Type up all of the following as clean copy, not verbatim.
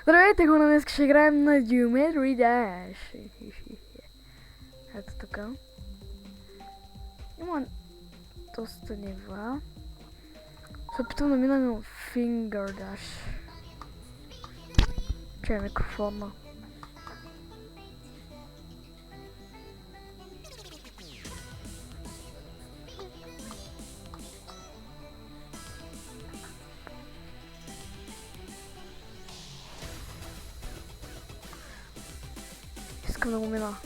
Здравейте, хора, днес ще играем на Geometry Dash. Ето тук. Има доста нива. Се опитвам да мина на Finger Dash. Че е микрофона. Искам да го мина.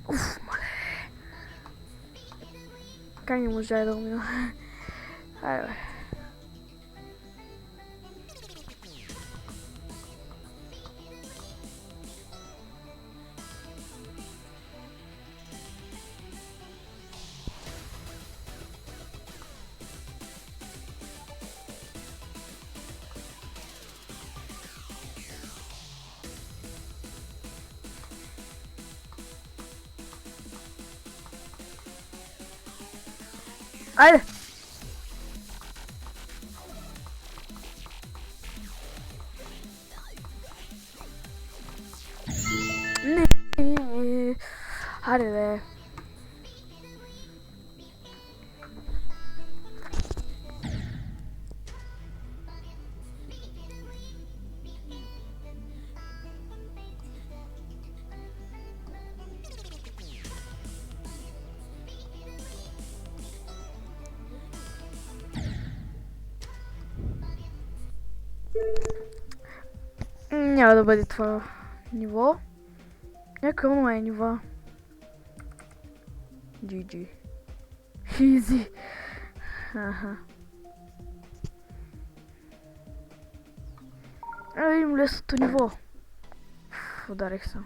Уф, мале. Как не можа да го мина? Айде бе. Айде! Не. Хайде бе. Няма да бъде това ниво. Някакъв онлайн ниво. GG. Easy. Аха. Да видим лесното ниво. Ударих се.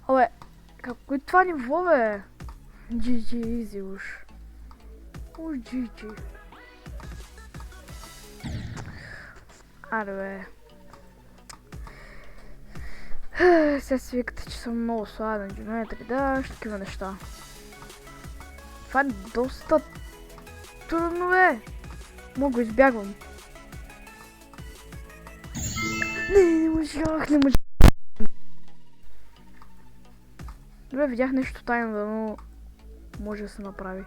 Абе, какво е това ниво, бе? GG, easy уж. Уж GG. Аре, бе. Сега си викате, че съм много сладен, Geometry Dash, такива неща. Това е доста трудно, бе. Мога го избягвам. Не можах, не можах. Добре, видях нещо тайно, но може да се направи.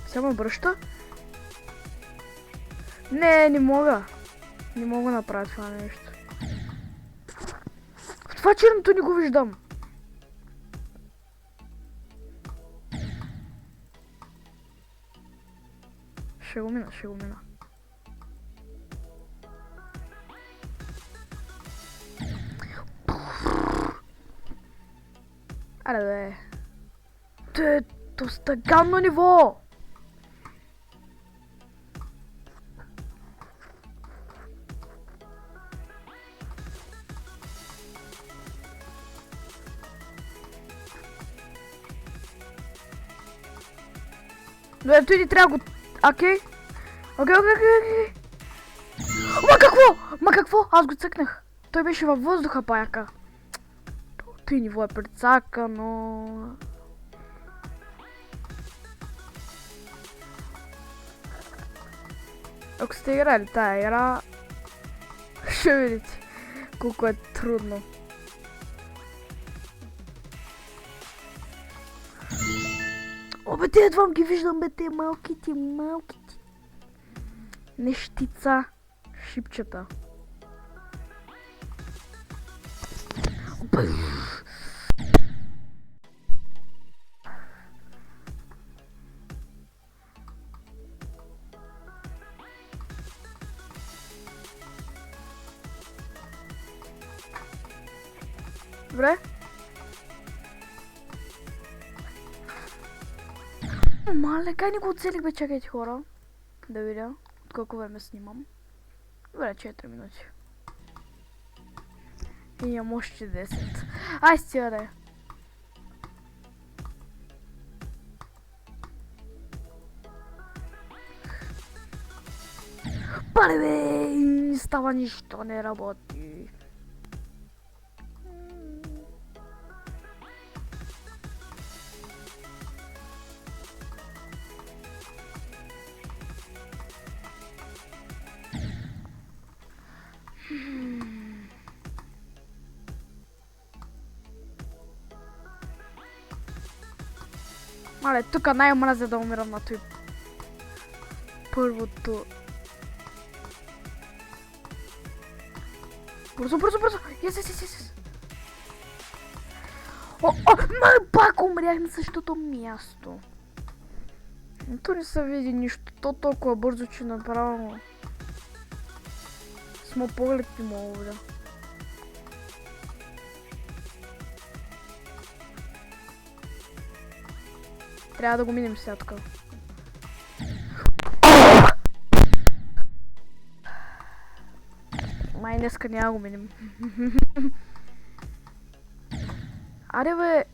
Сега ме връща. Не мога. Не мога да направя това нещо. В това черното не го виждам. Ще го мина. Аре бе. Те, доста гадно ниво. Добре, той не трябва го... Окей. Ма какво? Аз го цъкнах. Той беше във въздуха, паяка. Той ниво е прецака, но... Ако сте играли тая игра, ще видите колко е трудно. Обе, те едвам ги виждам, бе, те малките. Нещица. Шипчета. Обе. Добре. Мале, кай не го оцелих, бе, чакайте, хора. Да видя от колко време снимам. Добре, 4 минути. И имам още 10. Ай, стига да е. Пале бе! Не става нищо, не работи. Мале, тука най-мразя да умирам на той първото. Бързо, бързо, бързо! Yes. Пак умрях на същото място. То не се види нищо. То толкова бързо, че направо с моят поглед не мога да. Трябва да го минем сега така. Май днеска няма го минем. Аре бе!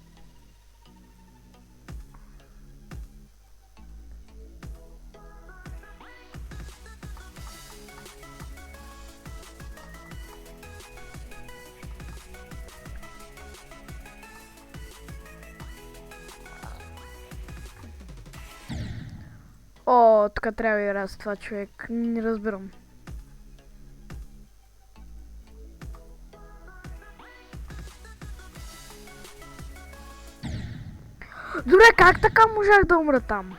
О, тук трябва и раз това човек. Не разбирам. Добре, как така можах да умра там?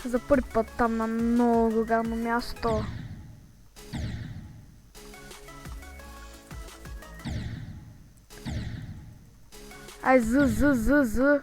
За първи път там на много гадно място. Ай, з.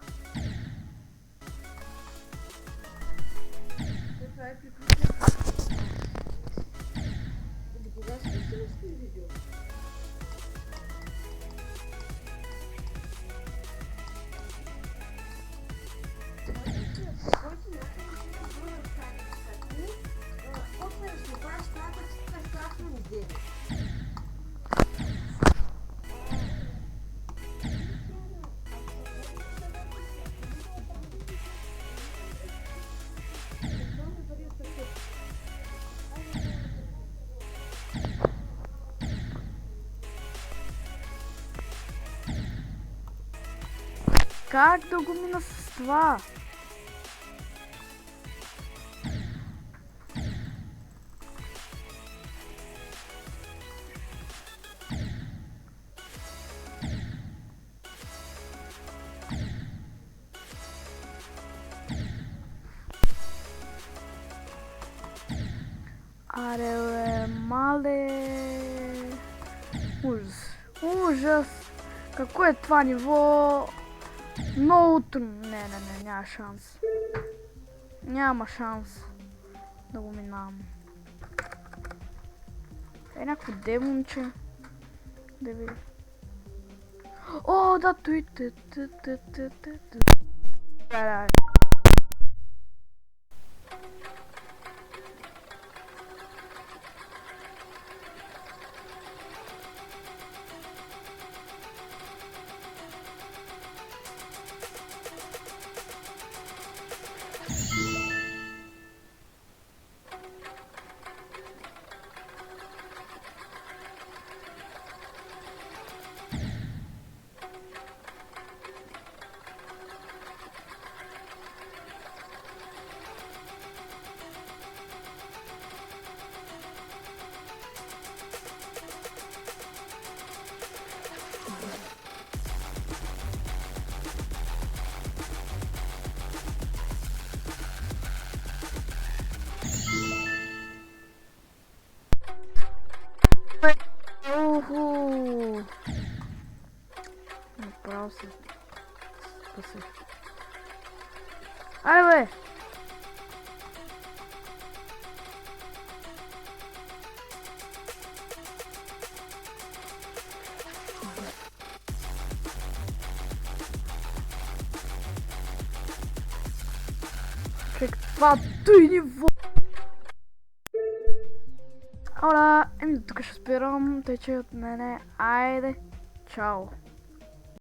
Как да го мина с това? Аре бе, мале... Ужас! Какво е това ниво? Много трудно. Не, няма шанс. Няма шанс да го минавам. Е някакво демонче. Да види. О, да, той. Да. Уху! Направо се спасих. Айде бе! Каквато и ниво! Ора, еми до тук ще спирам, тъй че от мене, айде, чао!